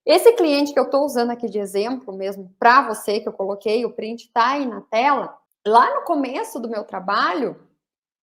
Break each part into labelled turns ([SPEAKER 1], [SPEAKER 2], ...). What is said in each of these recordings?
[SPEAKER 1] Esse cliente que eu estou usando aqui de exemplo mesmo para você, que eu coloquei, o print está aí na tela, lá no começo do meu trabalho,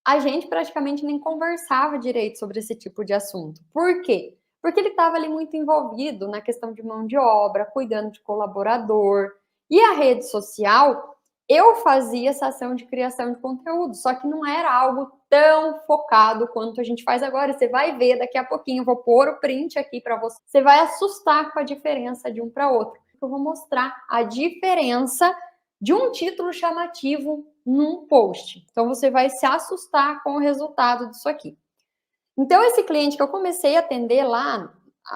[SPEAKER 1] a gente praticamente nem conversava direito sobre esse tipo de assunto. Por quê? Porque ele estava ali muito envolvido na questão de mão de obra, cuidando de colaborador. E a rede social, eu fazia essa ação de criação de conteúdo, só que não era algo tão focado quanto a gente faz agora. Você vai ver daqui a pouquinho, eu vou pôr o print aqui para você. Você vai assustar com a diferença de um para outro. Eu vou mostrar a diferença de um título chamativo num post. Então, você vai se assustar com o resultado disso aqui. Então, esse cliente que eu comecei a atender lá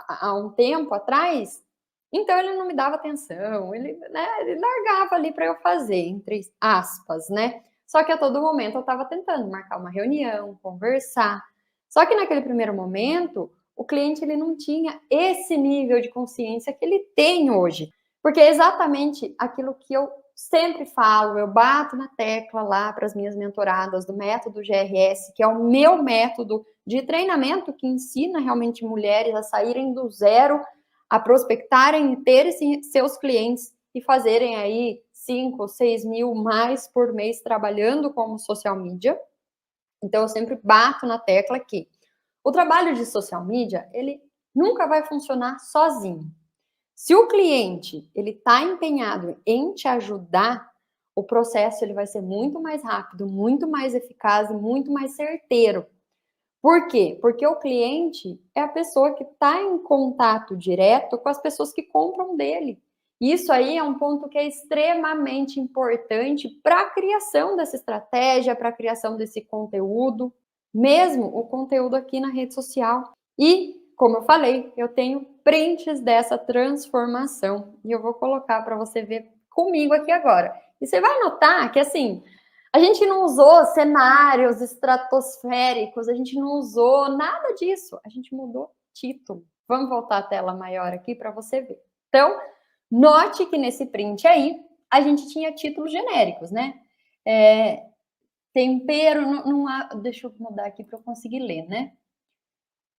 [SPEAKER 1] há um tempo atrás, então ele não me dava atenção, ele largava ali para eu fazer, entre aspas, né? Só que a todo momento eu estava tentando marcar uma reunião, conversar. Só que naquele primeiro momento, o cliente ele não tinha esse nível de consciência que ele tem hoje. Porque é exatamente aquilo que eu sempre falo, eu bato na tecla lá para as minhas mentoradas do método GRS, que é o meu método de treinamento que ensina realmente mulheres a saírem do zero, a prospectarem e terem seus clientes e fazerem aí 5 ou 6 mil mais por mês trabalhando como social media. Então, eu sempre bato na tecla que o trabalho de social media, ele nunca vai funcionar sozinho. Se o cliente ele está empenhado em te ajudar, o processo ele vai ser muito mais rápido, muito mais eficaz e muito mais certeiro. Por quê? Porque o cliente é a pessoa que está em contato direto com as pessoas que compram dele. Isso aí é um ponto que é extremamente importante para a criação dessa estratégia, para a criação desse conteúdo, mesmo o conteúdo aqui na rede social. E, como eu falei, eu tenho prints dessa transformação e eu vou colocar para você ver comigo aqui agora. E você vai notar que, assim, a gente não usou cenários estratosféricos, a gente não usou nada disso, a gente mudou título. Vamos voltar à tela maior aqui para você ver. Então, note que nesse print aí, a gente tinha títulos genéricos, né? Tempero, deixa eu mudar aqui para eu conseguir ler, né?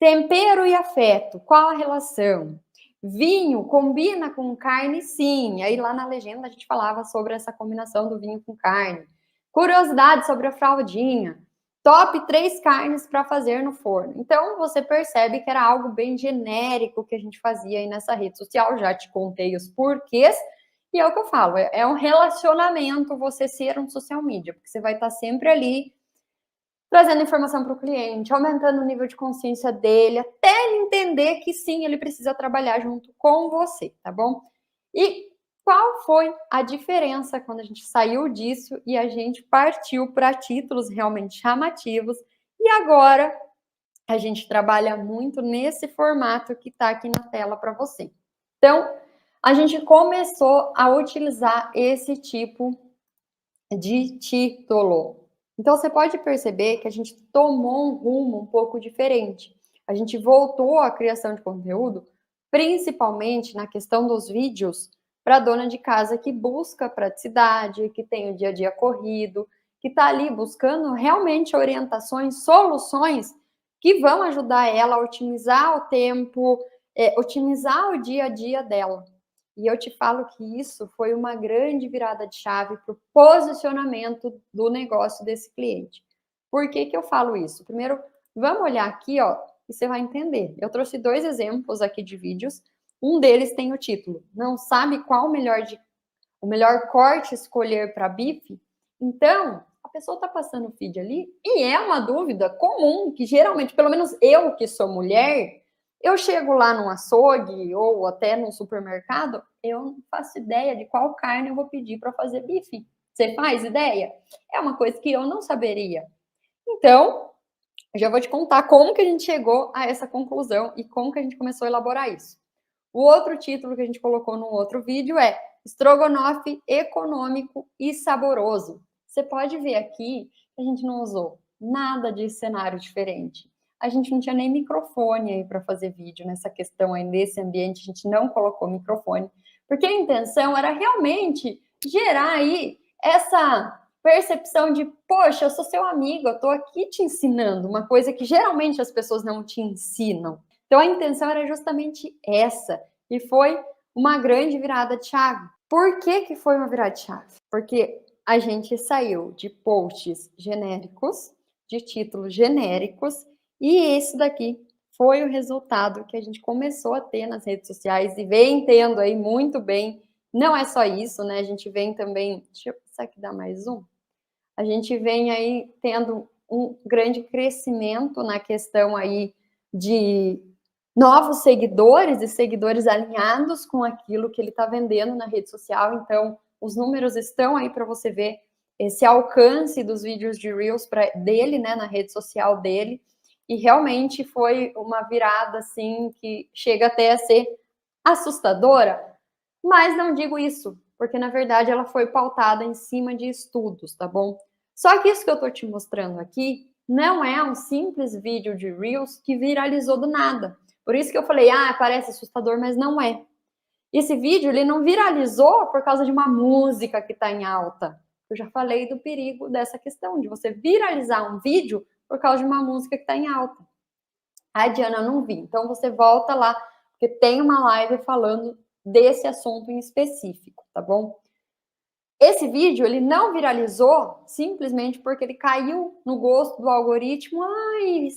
[SPEAKER 1] Tempero e afeto, qual a relação? Vinho combina com carne? Sim. Aí lá na legenda a gente falava sobre essa combinação do vinho com carne. Curiosidade sobre a fraldinha. Top 3 carnes para fazer no forno. Então, você percebe que era algo bem genérico que a gente fazia aí nessa rede social. Já te contei os porquês. E é o que eu falo, é um relacionamento você ser um social media, porque você vai estar sempre ali trazendo informação para o cliente, aumentando o nível de consciência dele, até ele entender que sim, ele precisa trabalhar junto com você, tá bom? E qual foi a diferença quando a gente saiu disso e a gente partiu para títulos realmente chamativos e agora a gente trabalha muito nesse formato que está aqui na tela para você. Então, a gente começou a utilizar esse tipo de título. Então, você pode perceber que a gente tomou um rumo um pouco diferente. A gente voltou à criação de conteúdo, principalmente na questão dos vídeos, para a dona de casa que busca praticidade, que tem o dia a dia corrido, que está ali buscando realmente orientações, soluções que vão ajudar ela a otimizar o tempo, otimizar o dia a dia dela. E eu te falo que isso foi uma grande virada de chave para o posicionamento do negócio desse cliente. Por que que eu falo isso? Primeiro, vamos olhar aqui, ó, e você vai entender. Eu trouxe 2 exemplos aqui de vídeos. Um deles tem o título: Não sabe qual o melhor corte escolher para bife? Então, a pessoa está passando o feed ali e é uma dúvida comum que geralmente, pelo menos eu que sou mulher, eu chego lá num açougue ou até num supermercado, eu não faço ideia de qual carne eu vou pedir para fazer bife. Você faz ideia? É uma coisa que eu não saberia. Então, eu já vou te contar como que a gente chegou a essa conclusão e como que a gente começou a elaborar isso. O outro título que a gente colocou no outro vídeo é Estrogonofe econômico e saboroso. Você pode ver aqui que a gente não usou nada de cenário diferente. A gente não tinha nem microfone aí para fazer vídeo nessa questão aí, nesse ambiente, a gente não colocou microfone, porque a intenção era realmente gerar aí essa percepção de, poxa, eu sou seu amigo, eu estou aqui te ensinando uma coisa que geralmente as pessoas não te ensinam. Então, a intenção era justamente essa, E foi uma grande virada de chave. Por que que foi uma virada de chave? Porque a gente saiu de posts genéricos, de títulos genéricos, e esse daqui foi o resultado que a gente começou a ter nas redes sociais e vem tendo aí muito bem. Não é só isso, né? A gente vem também... Deixa eu pensar aqui, dar mais um. A gente vem aí tendo um grande crescimento na questão aí de novos seguidores e seguidores alinhados com aquilo que ele está vendendo na rede social. Então, os números estão aí para você ver esse alcance dos vídeos de Reels dele, né, na rede social dele. E realmente foi uma virada, assim, que chega até a ser assustadora, mas não digo isso, porque na verdade ela foi pautada em cima de estudos, tá bom? Só que isso que eu tô te mostrando aqui não é um simples vídeo de Reels que viralizou do nada. Por isso que eu falei, parece assustador, mas não é. Esse vídeo, ele não viralizou por causa de uma música que tá em alta. Eu já falei do perigo dessa questão, de você viralizar um vídeo por causa de uma música que tá em alta. Diana, eu não vi. Então você volta lá, porque tem uma live falando desse assunto em específico, tá bom? Esse vídeo, ele não viralizou simplesmente porque ele caiu no gosto do algoritmo.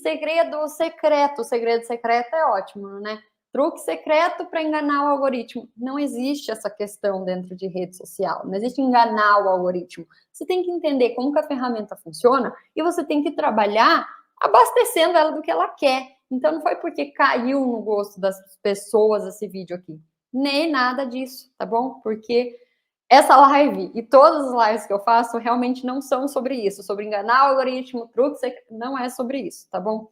[SPEAKER 1] Segredo secreto. Segredo secreto é ótimo, né? Truque secreto para enganar o algoritmo. Não existe essa questão dentro de rede social. Não existe enganar o algoritmo. Você tem que entender como que a ferramenta funciona e você tem que trabalhar abastecendo ela do que ela quer. Então, não foi porque caiu no gosto das pessoas esse vídeo aqui. Nem nada disso, tá bom? Porque essa live e todas as lives que eu faço realmente não são sobre isso, sobre enganar o algoritmo, truques, não é sobre isso, tá bom?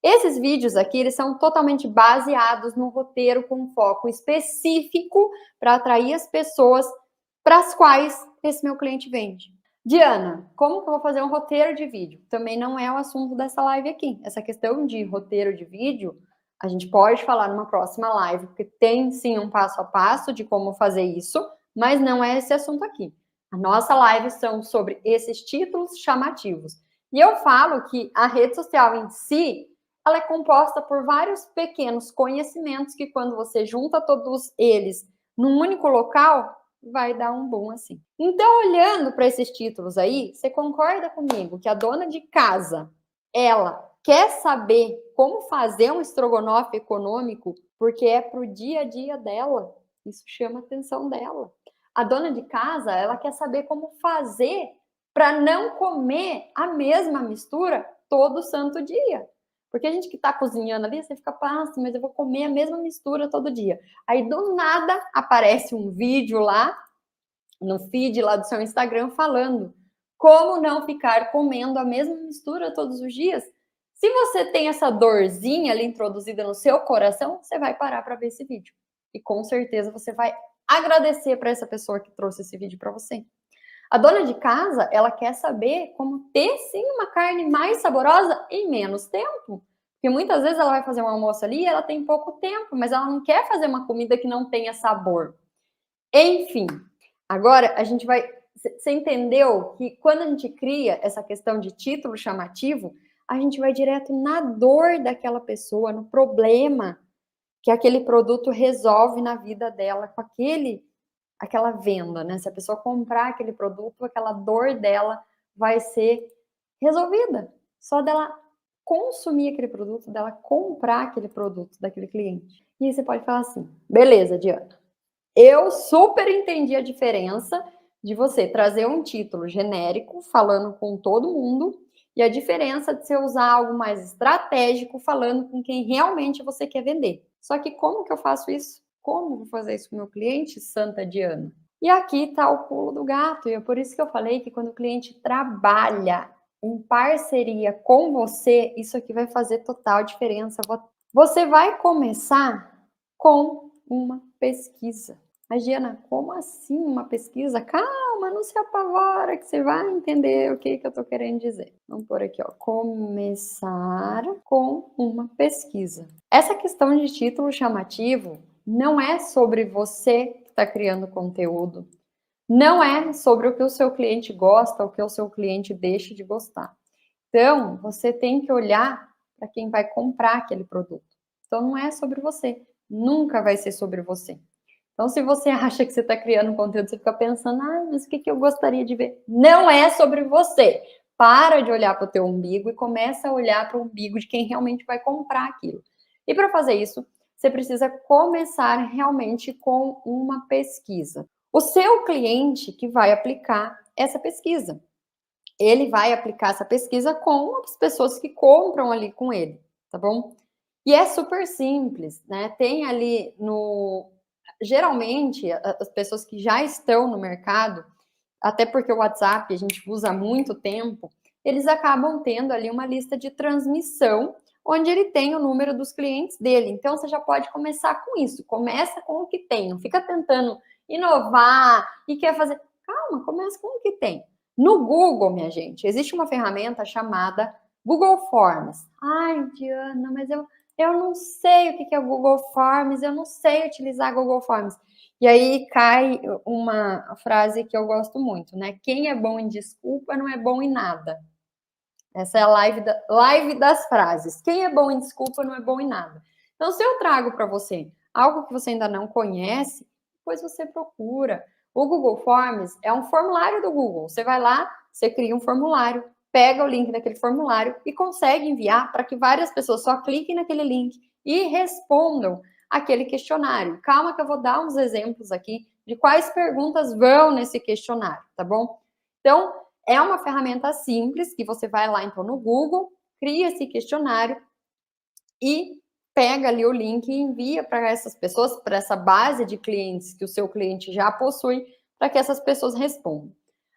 [SPEAKER 1] Esses vídeos aqui, eles são totalmente baseados no roteiro com foco específico para atrair as pessoas para as quais esse meu cliente vende. Diana, como que eu vou fazer um roteiro de vídeo? Também não é o assunto dessa live aqui. Essa questão de roteiro de vídeo, a gente pode falar numa próxima live, porque tem sim um passo a passo de como fazer isso, mas não é esse assunto aqui. A nossa live são sobre esses títulos chamativos. E eu falo que a rede social em si, ela é composta por vários pequenos conhecimentos que quando você junta todos eles num único local, vai dar um boom assim. Então, olhando para esses títulos aí, você concorda comigo que a dona de casa, ela quer saber como fazer um estrogonofe econômico porque é para o dia a dia dela? Isso chama a atenção dela. A dona de casa, ela quer saber como fazer para não comer a mesma mistura todo santo dia. Porque a gente que está cozinhando ali, você fica, mas eu vou comer a mesma mistura todo dia. Aí, do nada, aparece um vídeo lá, no feed lá do seu Instagram, falando como não ficar comendo a mesma mistura todos os dias. Se você tem essa dorzinha ali introduzida no seu coração, você vai parar para ver esse vídeo. E com certeza você vai agradecer para essa pessoa que trouxe esse vídeo para você. A dona de casa, ela quer saber como ter, sim, uma carne mais saborosa em menos tempo. Porque muitas vezes ela vai fazer um almoço ali e ela tem pouco tempo, mas ela não quer fazer uma comida que não tenha sabor. Enfim, agora a gente vai... Você entendeu que quando a gente cria essa questão de título chamativo, a gente vai direto na dor daquela pessoa, no problema que aquele produto resolve na vida dela, com aquela venda, né? Se a pessoa comprar aquele produto, aquela dor dela vai ser resolvida. Só dela consumir aquele produto, dela comprar aquele produto daquele cliente. E aí você pode falar assim, beleza, Diana, eu super entendi a diferença de você trazer um título genérico, falando com todo mundo, e a diferença de você usar algo mais estratégico, falando com quem realmente você quer vender. Só que como que eu faço isso? Como vou fazer isso com o meu cliente, Santa Diana? E aqui está o pulo do gato, e é por isso que eu falei que quando o cliente trabalha em parceria com você, isso aqui vai fazer total diferença. Você vai começar com uma pesquisa. Mas, Diana, como assim uma pesquisa? Calma, não se apavora, que você vai entender o que eu estou querendo dizer. Vamos por aqui, ó. Começar com uma pesquisa. Essa questão de título chamativo não é sobre você que está criando conteúdo. Não é sobre o que o seu cliente gosta ou o que o seu cliente deixa de gostar. Então, você tem que olhar para quem vai comprar aquele produto. Então, não é sobre você. Nunca vai ser sobre você. Então, se você acha que você está criando conteúdo, você fica pensando, mas o que eu gostaria de ver? Não é sobre você. Para de olhar para o teu umbigo e começa a olhar para o umbigo de quem realmente vai comprar aquilo. E para fazer isso, você precisa começar realmente com uma pesquisa. O seu cliente que vai aplicar essa pesquisa. Ele vai aplicar essa pesquisa com as pessoas que compram ali com ele, tá bom? E é super simples, né? Tem ali no... Geralmente, as pessoas que já estão no mercado, até porque o WhatsApp a gente usa há muito tempo, eles acabam tendo ali uma lista de transmissão, onde ele tem o número dos clientes dele. Então, você já pode começar com isso. Começa com o que tem. Não fica tentando inovar e quer fazer... Calma, começa com o que tem. No Google, minha gente, existe uma ferramenta chamada Google Forms. Ai, Diana, mas eu não sei o que é o Google Forms, eu não sei utilizar Google Forms. E aí cai uma frase que eu gosto muito, né? Quem é bom em desculpa não é bom em nada. Essa é a live das frases. Quem é bom em desculpa não é bom em nada. Então, se eu trago para você algo que você ainda não conhece, depois você procura. O Google Forms é um formulário do Google. Você vai lá, você cria um formulário, pega o link daquele formulário e consegue enviar para que várias pessoas só cliquem naquele link e respondam aquele questionário. Calma que eu vou dar uns exemplos aqui de quais perguntas vão nesse questionário, tá bom? Então, é uma ferramenta simples que você vai lá então no Google, cria esse questionário e pega ali o link e envia para essas pessoas, para essa base de clientes que o seu cliente já possui, para que essas pessoas respondam.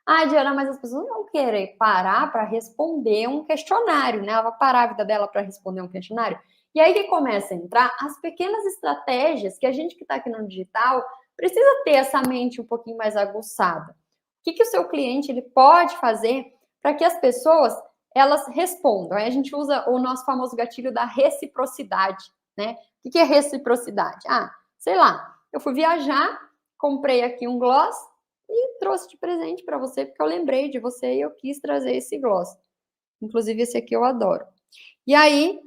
[SPEAKER 1] Ah, Diana, mas as pessoas não vão querer parar para responder um questionário, né? Ela vai parar a vida dela para responder um questionário. E aí que começa a entrar as pequenas estratégias que a gente que está aqui no digital precisa ter essa mente um pouquinho mais aguçada. O que o seu cliente ele pode fazer para que as pessoas elas respondam? Aí a gente usa o nosso famoso gatilho da reciprocidade, né? O que é reciprocidade? Ah, sei lá, eu fui viajar, comprei aqui um gloss e trouxe de presente para você, porque eu lembrei de você e eu quis trazer esse gloss. Inclusive, esse aqui eu adoro. E aí,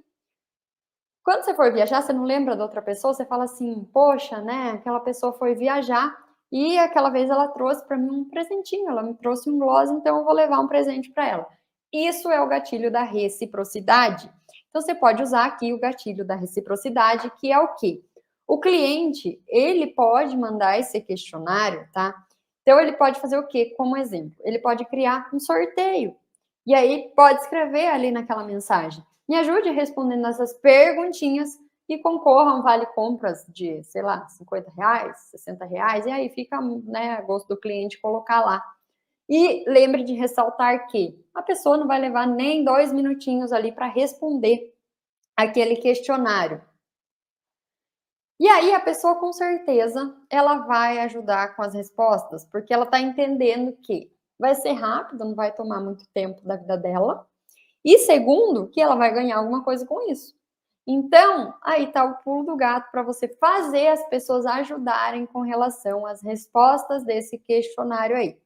[SPEAKER 1] quando você for viajar, você não lembra da outra pessoa, você fala assim, poxa, né, aquela pessoa foi viajar e aquela vez ela trouxe para mim um presentinho, ela me trouxe um gloss, então eu vou levar um presente para ela. Isso é o gatilho da reciprocidade. Então, você pode usar aqui o gatilho da reciprocidade, que é o quê? O cliente, ele pode mandar esse questionário, tá? Então, ele pode fazer o quê? Como exemplo, ele pode criar um sorteio. E aí, pode escrever ali naquela mensagem. Me ajude respondendo essas perguntinhas e concorra a um vale compras de, sei lá, R$50, R$60, e aí fica, né, a gosto do cliente colocar lá. E lembre de ressaltar que a pessoa não vai levar nem 2 minutinhos ali para responder aquele questionário. E aí a pessoa, com certeza, ela vai ajudar com as respostas, porque ela está entendendo que vai ser rápido, não vai tomar muito tempo da vida dela, e segundo, que ela vai ganhar alguma coisa com isso. Então, aí tá o pulo do gato para você fazer as pessoas ajudarem com relação às respostas desse questionário aí.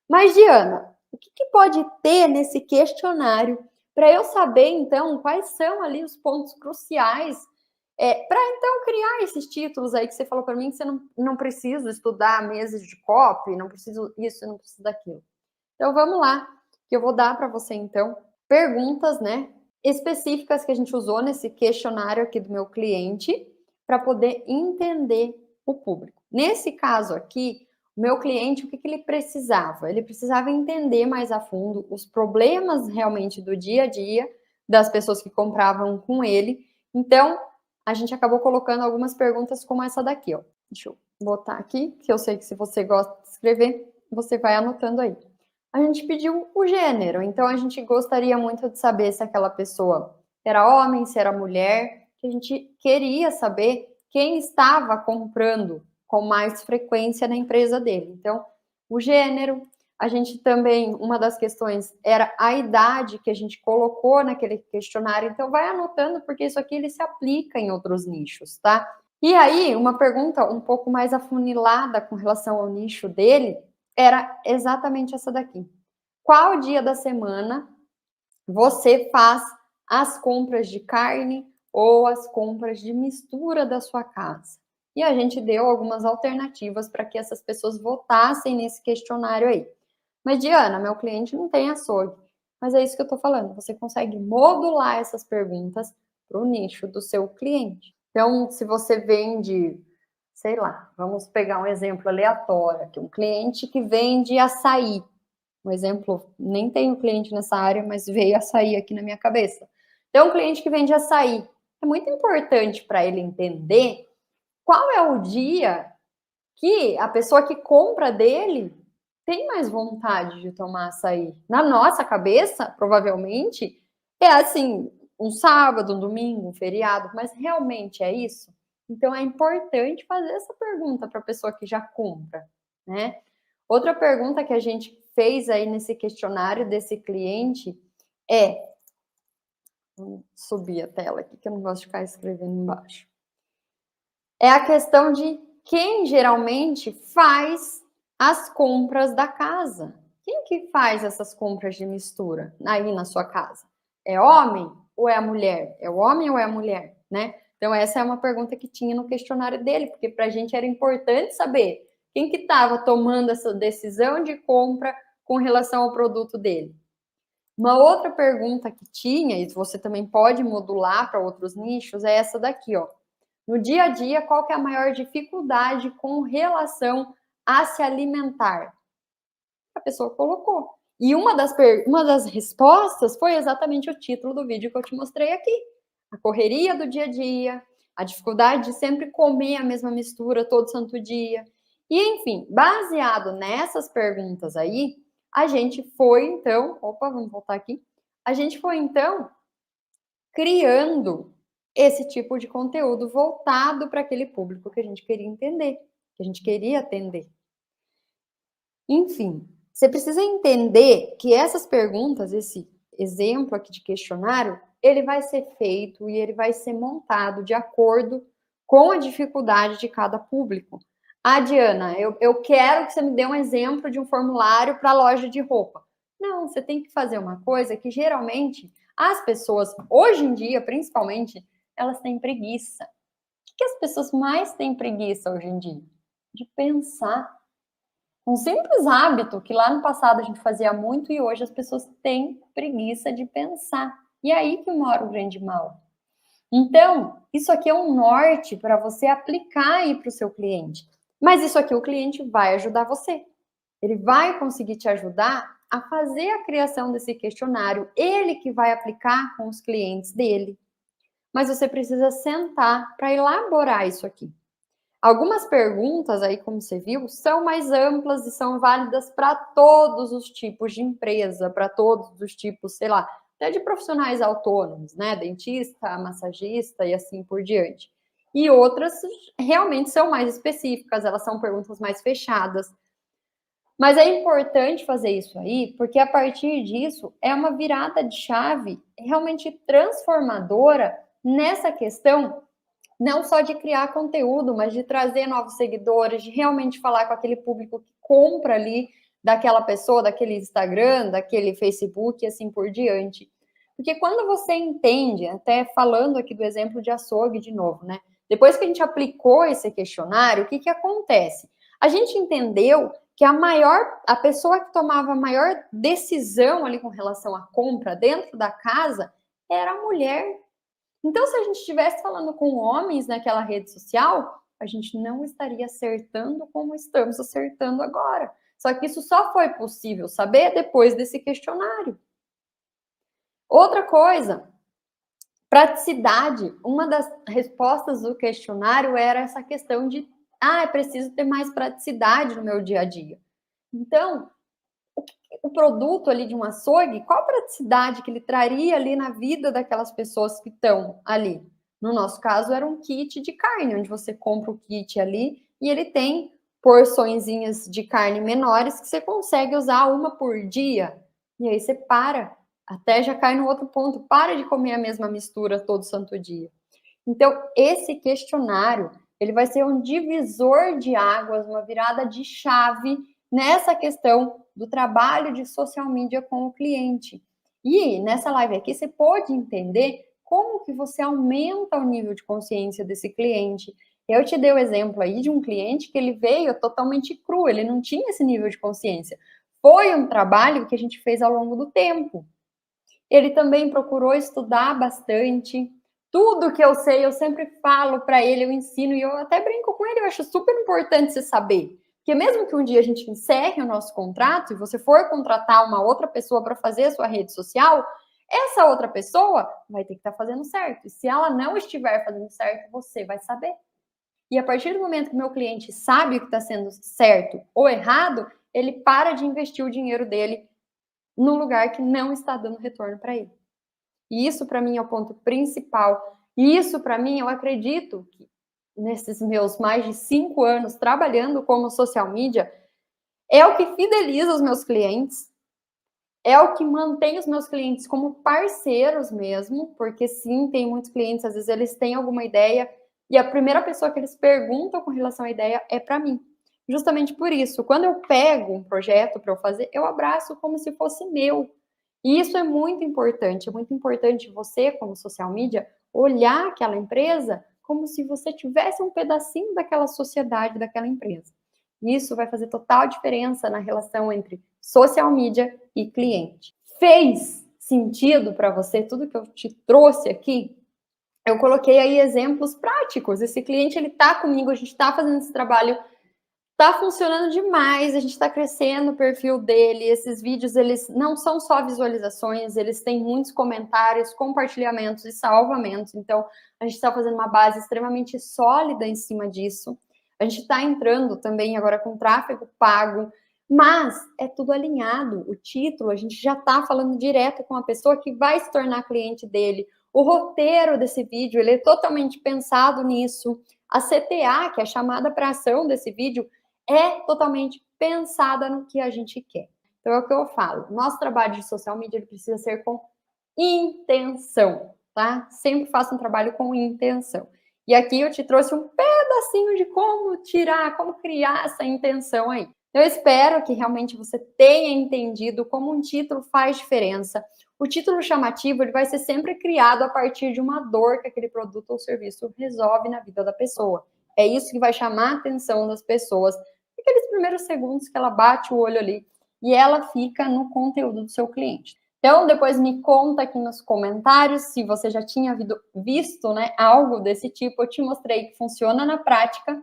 [SPEAKER 1] Mas, Diana, o que pode ter nesse questionário para eu saber, então, quais são ali os pontos cruciais para, então, criar esses títulos aí que você falou para mim que você não precisa estudar meses de copy, não preciso isso, não preciso daquilo. Então, vamos lá, que eu vou dar para você, então, perguntas, né, específicas que a gente usou nesse questionário aqui do meu cliente para poder entender o público. Nesse caso aqui, o meu cliente, o que ele precisava? Ele precisava entender mais a fundo os problemas realmente do dia a dia das pessoas que compravam com ele. Então, a gente acabou colocando algumas perguntas como essa daqui, ó. Deixa eu botar aqui, que eu sei que se você gosta de escrever, você vai anotando aí. A gente pediu o gênero, então a gente gostaria muito de saber se aquela pessoa era homem, se era mulher, que a gente queria saber quem estava comprando com mais frequência na empresa dele. Então, o gênero, a gente também, uma das questões era a idade que a gente colocou naquele questionário, então vai anotando, porque isso aqui ele se aplica em outros nichos, tá? E aí, uma pergunta um pouco mais afunilada com relação ao nicho dele, era exatamente essa daqui. Qual dia da semana você faz as compras de carne ou as compras de mistura da sua casa? E a gente deu algumas alternativas para que essas pessoas votassem nesse questionário aí. Mas, Diana, meu cliente não tem açougue. Mas é isso que eu estou falando, você consegue modular essas perguntas para o nicho do seu cliente. Então, se você vende, sei lá, vamos pegar um exemplo aleatório aqui, um cliente que vende açaí. Um exemplo, nem tenho cliente nessa área, mas veio açaí aqui na minha cabeça. Então, um cliente que vende açaí. É muito importante para ele entender qual é o dia que a pessoa que compra dele tem mais vontade de tomar açaí. Na nossa cabeça, provavelmente, é assim, um sábado, um domingo, um feriado, mas realmente é isso? Então é importante fazer essa pergunta para a pessoa que já compra, né? Outra pergunta que a gente fez aí nesse questionário desse cliente é, vamos subir a tela aqui, que eu não gosto de ficar escrevendo embaixo. É a questão de quem geralmente faz as compras da casa. Quem que faz essas compras de mistura aí na sua casa? É homem ou é a mulher? É o homem ou é a mulher, né? Então essa é uma pergunta que tinha no questionário dele, porque para a gente era importante saber quem que estava tomando essa decisão de compra com relação ao produto dele. Uma outra pergunta que tinha, e você também pode modular para outros nichos, é essa daqui, ó. No dia a dia, qual que é a maior dificuldade com relação a se alimentar? A pessoa colocou. E uma das respostas foi exatamente o título do vídeo que eu te mostrei aqui. A correria do dia a dia, a dificuldade de sempre comer a mesma mistura todo santo dia. E, enfim, baseado nessas perguntas aí, a gente foi, então... Opa, vamos voltar aqui. A gente foi, então, criando esse tipo de conteúdo voltado para aquele público que a gente queria entender, que a gente queria atender. Enfim, você precisa entender que essas perguntas, esse exemplo aqui de questionário, ele vai ser feito e ele vai ser montado de acordo com a dificuldade de cada público. Ah, Diana, eu quero que você me dê um exemplo de um formulário para loja de roupa. Não, você tem que fazer uma coisa que geralmente as pessoas, hoje em dia, principalmente, elas têm preguiça. O que as pessoas mais têm preguiça hoje em dia? De pensar. Um simples hábito que lá no passado a gente fazia muito e hoje as pessoas têm preguiça de pensar. E é aí que mora o grande mal. Então, isso aqui é um norte para você aplicar aí para o seu cliente. Mas isso aqui o cliente vai ajudar você. Ele vai conseguir te ajudar a fazer a criação desse questionário, ele que vai aplicar com os clientes dele. Mas você precisa sentar para elaborar isso aqui. Algumas perguntas aí, como você viu, são mais amplas e são válidas para todos os tipos de empresa, para todos os tipos, sei lá, até de profissionais autônomos, né? Dentista, massagista e assim por diante. E outras realmente são mais específicas, elas são perguntas mais fechadas. Mas é importante fazer isso aí, porque a partir disso é uma virada de chave realmente transformadora nessa questão não só de criar conteúdo, mas de trazer novos seguidores, de realmente falar com aquele público que compra ali daquela pessoa, daquele Instagram, daquele Facebook e assim por diante. Porque quando você entende, até falando aqui do exemplo de açougue de novo, né? Depois que a gente aplicou esse questionário, o que que acontece? A gente entendeu que a pessoa que tomava a maior decisão ali com relação à compra dentro da casa era a mulher. Então, se a gente estivesse falando com homens naquela rede social, a gente não estaria acertando como estamos acertando agora. Só que isso só foi possível saber depois desse questionário. Outra coisa, praticidade. Uma das respostas do questionário era essa questão de, é preciso ter mais praticidade no meu dia a dia. Então, o produto ali de um açougue, qual a praticidade que ele traria ali na vida daquelas pessoas que estão ali? No nosso caso, era um kit de carne, onde você compra o kit ali e ele tem porçõezinhas de carne menores que você consegue usar uma por dia. E aí você para, até já cai no outro ponto, para de comer a mesma mistura todo santo dia. Então, esse questionário, ele vai ser um divisor de águas, uma virada de chave nessa questão do trabalho de social media com o cliente. E nessa live aqui, você pode entender como que você aumenta o nível de consciência desse cliente. Eu te dei o exemplo aí de um cliente que ele veio totalmente cru, ele não tinha esse nível de consciência. Foi um trabalho que a gente fez ao longo do tempo. Ele também procurou estudar bastante. Tudo que eu sei, eu sempre falo para ele, eu ensino e eu até brinco com ele, eu acho super importante você saber. Porque mesmo que um dia a gente encerre o nosso contrato e você for contratar uma outra pessoa para fazer a sua rede social, essa outra pessoa vai ter que estar fazendo certo. E se ela não estiver fazendo certo, você vai saber. E a partir do momento que o meu cliente sabe o que está sendo certo ou errado, ele para de investir o dinheiro dele no lugar que não está dando retorno para ele. E isso, para mim, é o ponto principal. E isso, para mim, eu acredito que nesses meus mais de 5 anos trabalhando como social media, é o que fideliza os meus clientes, é o que mantém os meus clientes como parceiros mesmo, porque sim, tem muitos clientes, às vezes eles têm alguma ideia e a primeira pessoa que eles perguntam com relação à ideia é para mim. Justamente por isso, quando eu pego um projeto para eu fazer, eu abraço como se fosse meu. E isso é muito importante você, como social media, olhar aquela empresa como se você tivesse um pedacinho daquela sociedade, daquela empresa. Isso vai fazer total diferença na relação entre social media e cliente. Fez sentido para você tudo que eu te trouxe aqui? Eu coloquei aí exemplos práticos. Esse cliente, ele tá comigo, a gente tá fazendo esse trabalho, tá funcionando demais, a gente está crescendo o perfil dele, esses vídeos, eles não são só visualizações, eles têm muitos comentários, compartilhamentos e salvamentos, então a gente está fazendo uma base extremamente sólida em cima disso. A gente está entrando também agora com tráfego pago, mas é tudo alinhado. O título, a gente já está falando direto com a pessoa que vai se tornar cliente dele. O roteiro desse vídeo, ele é totalmente pensado nisso. A CTA, que é a chamada para ação desse vídeo, é totalmente pensada no que a gente quer. Então é o que eu falo. Nosso trabalho de social media ele precisa ser com intenção, tá? Sempre faça um trabalho com intenção. E aqui eu te trouxe um pedacinho de como tirar, como criar essa intenção aí. Eu espero que realmente você tenha entendido como um título faz diferença. O título chamativo ele vai ser sempre criado a partir de uma dor que aquele produto ou serviço resolve na vida da pessoa. É isso que vai chamar a atenção das pessoas. Aqueles primeiros segundos que ela bate o olho ali e ela fica no conteúdo do seu cliente. Então, depois me conta aqui nos comentários se você já tinha visto, né, algo desse tipo. Eu te mostrei que funciona na prática